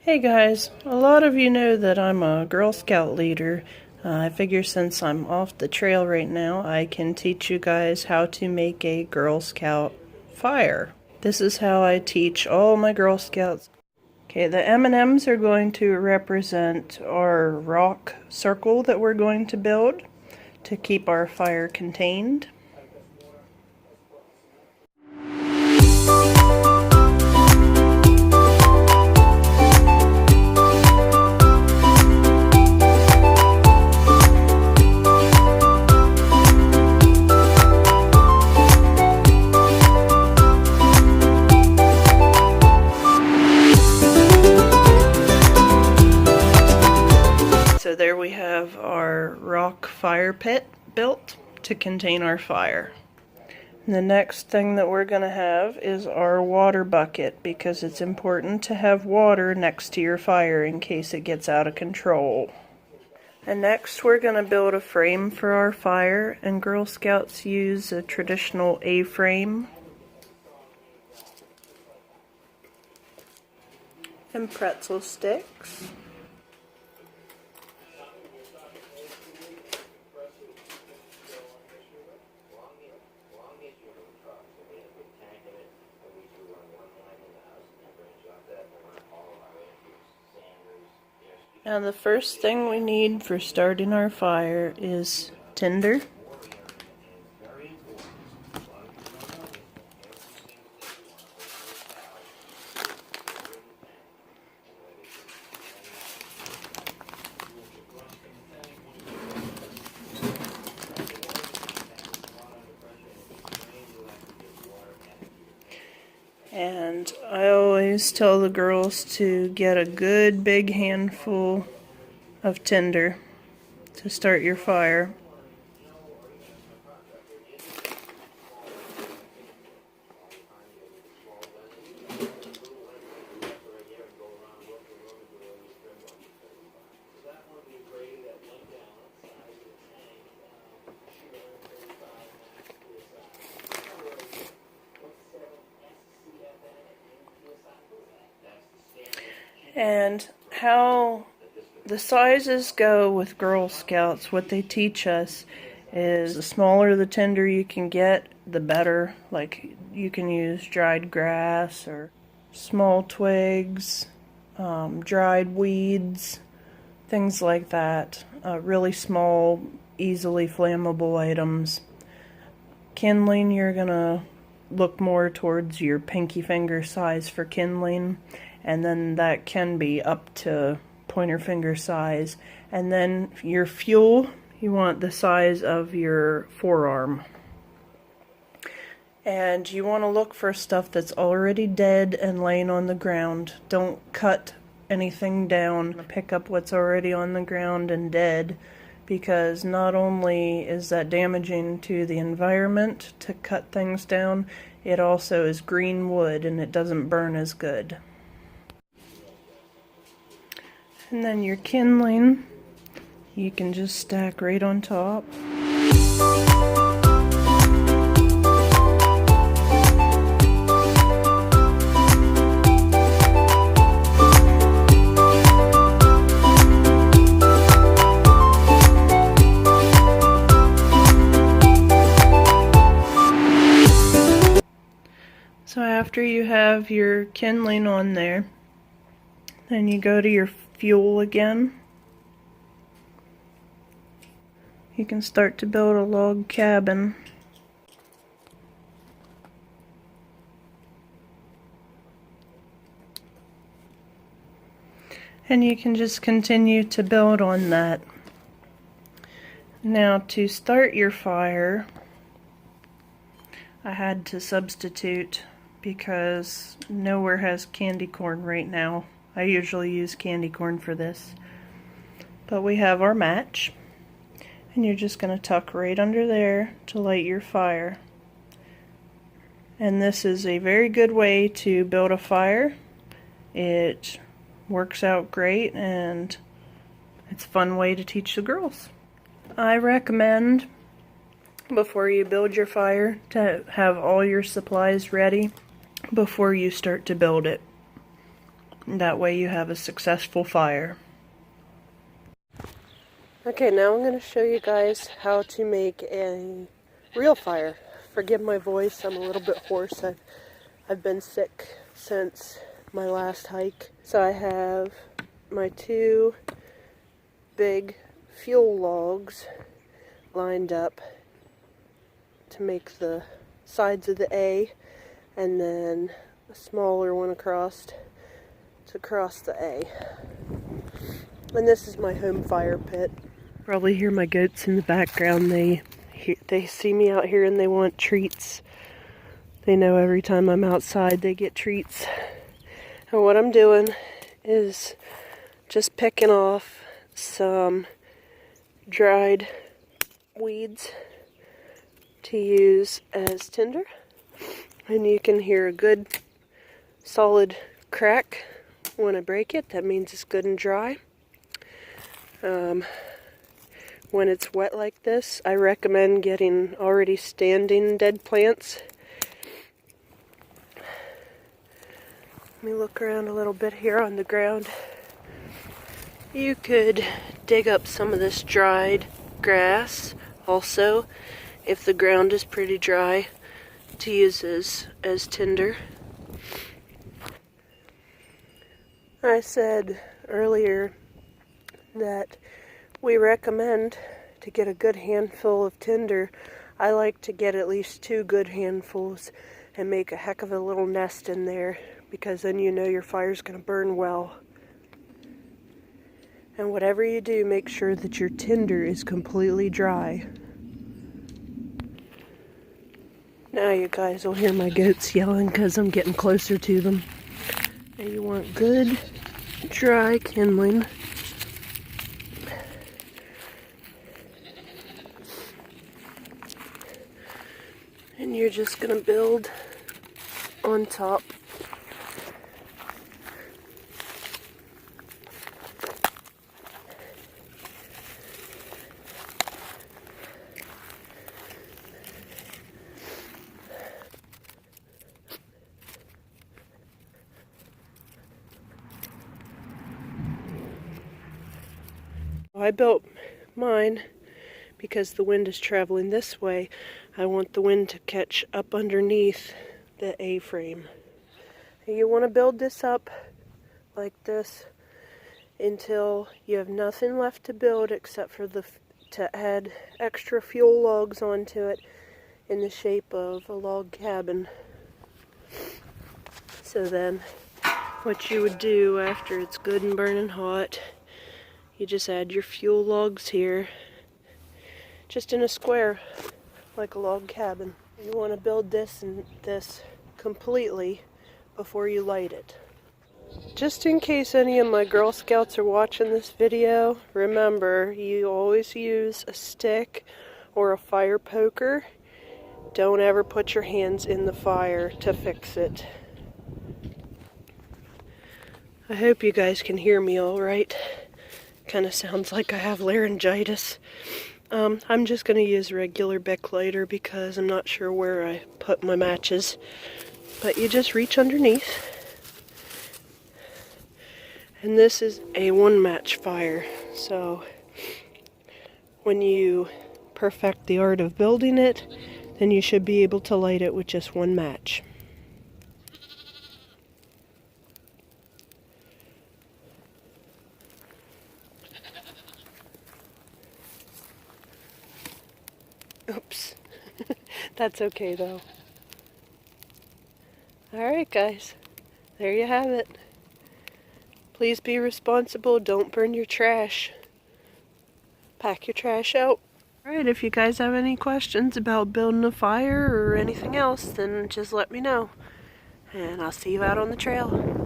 Hey guys, a lot of you know that I'm a Girl Scout leader. I figure since I'm off the trail right now, I can teach you guys how to make a Girl Scout fire. This is how I teach all my Girl Scouts. Okay, the M&Ms are going to represent our rock circle that we're going to build to keep our fire contained. So there we have our rock fire pit built to contain our fire. And the next thing that we're going to have is our water bucket, because it's important to have water next to your fire in case it gets out of control. And next we're going to build a frame for our fire, and Girl Scouts use a traditional A-frame and pretzel sticks. Now the first thing we need for starting our fire is tinder. And I always tell the girls to get a good big handful of tinder to start your fire. And how the sizes go with Girl Scouts, what they teach us is the smaller the tinder you can get, the better. Like you can use dried grass or small twigs, dried weeds, things like that. Really small, easily flammable items. Kindling, you're gonna look more towards your pinky finger size for kindling, and then that can be up to pointer finger size. And then your fuel, you want the size of your forearm. And you want to look for stuff that's already dead and laying on the ground. Don't cut anything down. Pick up what's already on the ground and dead, because not only is that damaging to the environment to cut things down, it also is green wood and it doesn't burn as good. And then your kindling, you can just stack right on top. So after you have your kindling on there, then you go to your fuel again. You can start to build a log cabin. And you can just continue to build on that. Now to start your fire, I had to substitute because nowhere has candy corn right now. I usually use candy corn for this. But we have our match, and you're just going to tuck right under there to light your fire. And this is a very good way to build a fire. It works out great, and it's a fun way to teach the girls. I recommend, before you build your fire, to have all your supplies ready before you start to build it. That way you have a successful fire. Okay, now I'm going to show you guys how to make a real fire. Forgive my voice, I'm a little bit hoarse. I've been sick since my last hike. So I have my 2 big fuel logs lined up to make the sides of the A, and then a smaller one across to cross the A. And this is my home fire pit. Probably hear my goats in the background. They see me out here and they want treats. They know every time I'm outside they get treats. And what I'm doing is just picking off some dried weeds to use as tinder. And you can hear a good solid crack when I break it. That means it's good and dry. When it's wet like this, I recommend getting already standing dead plants. Let me look around a little bit here on the ground. You could dig up some of this dried grass also, if the ground is pretty dry, to use as tinder. I said earlier that we recommend to get a good handful of tinder. I like to get at least 2 good handfuls and make a heck of a little nest in there, because then you know your fire's going to burn well. And whatever you do, make sure that your tinder is completely dry. Now you guys will hear my goats yelling because I'm getting closer to them. And you want good, dry kindling. And you're just going to build on top. I built mine because the wind is traveling this way. I want the wind to catch up underneath the A-frame. You want to build this up like this until you have nothing left to build except for to add extra fuel logs onto it in the shape of a log cabin. So then what you would do after it's good and burning hot, you just add your fuel logs here, just in a square, like a log cabin. You want to build this and this completely before you light it. Just in case any of my Girl Scouts are watching this video, remember, you always use a stick or a fire poker. Don't ever put your hands in the fire to fix it. I hope you guys can hear me all right. Kind of sounds like I have laryngitis. I'm just going to use regular Bic lighter because I'm not sure where I put my matches. But you just reach underneath. And this is a 1-match fire. So when you perfect the art of building it, then you should be able to light it with just 1 match. Oops. That's okay though. Alright guys, there you have it. Please be responsible, don't burn your trash. Pack your trash out. Alright, if you guys have any questions about building a fire or anything else, then just let me know. And I'll see you out on the trail.